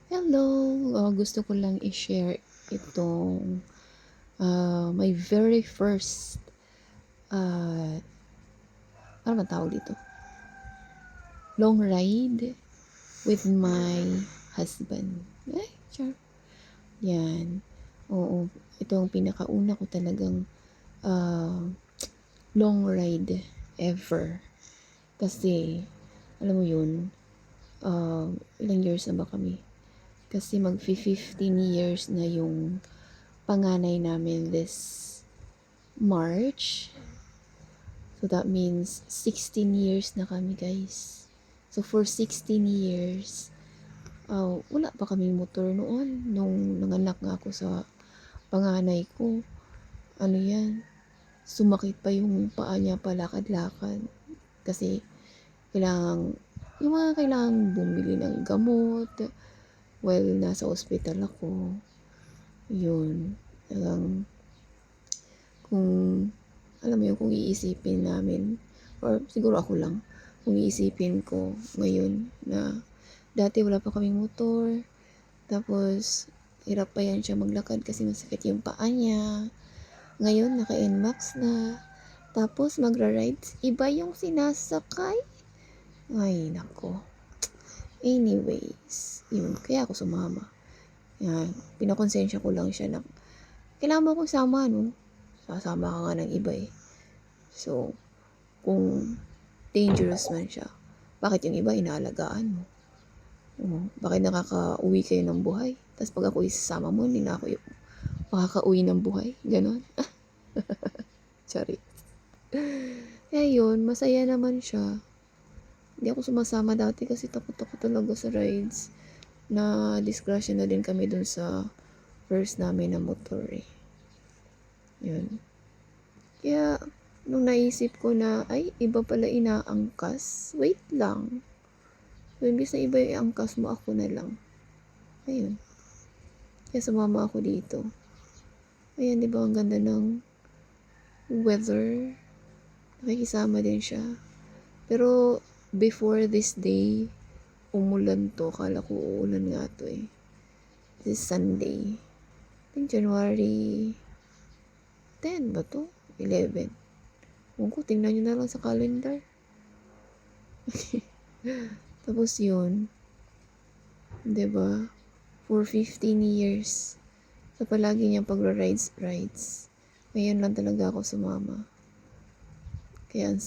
Hello! Gusto ko lang i-share itong my very first, ano man tawag dito? Long ride with my husband. Ay, char. Yan. Oo. Ito ang pinakauna ko talagang uh, long ride ever. Kasi, alam mo yun, ilang years na ba kami? Kasi mag-15 years na yung panganay namin this March. So that means 16 years na kami, guys. So for 16 years, wala pa kaming motor noon. Nung nanganak nga ako sa panganay ko, ano yan, sumakit pa yung paa niya palakad-lakad. Kasi yung mga kailangan bumili ng gamot while nasa ospital ako. Yun. Talagang kung alam mo yun, kung iisipin namin or siguro ako lang, kung iisipin ko ngayon na dati wala pa kaming motor, tapos hirap pa yan siya maglakad kasi masakit yung paa niya. Ngayon naka-NMAX na, tapos magra-rides, iba yung sinasakay. Ay nako. Anyways, yun, kaya ako sumama. Yan, pinakonsensya ko lang siya na kailangan mo akong sama, no? Sasama ka nga ng iba eh. So, kung dangerous man siya, bakit yung iba inaalagaan mo? Bakit nakaka-uwi kayo ng buhay? Tapos pag ako isasama mo, hindi na ako yung makaka-uwi ng buhay. Ganon. Sorry. Kaya yun, masaya naman siya. Hindi ako sumasama dati kasi takot ako talaga sa rides. Na disgrasya na din kami dun sa first namin na motor eh. Yun. Kaya, nung naisip ko na, ay, iba pala inaangkas. Wait lang. So, imbis na iba yung iangkas mo, ako na lang. Ayun. Kaya sumama ako dito. Ayan, di ba ang ganda ng weather? Nakikisama din siya. Pero, before this day, umulan to. Kala ko uulan nga to eh. This Sunday. I think January 10 ba to? 11. Kung ko, tingnan nyo na lang sa calendar. Tapos yun, diba? For 15 years, sa palagi niyang rides. Ngayon lang talaga ako sumama. Kaya ang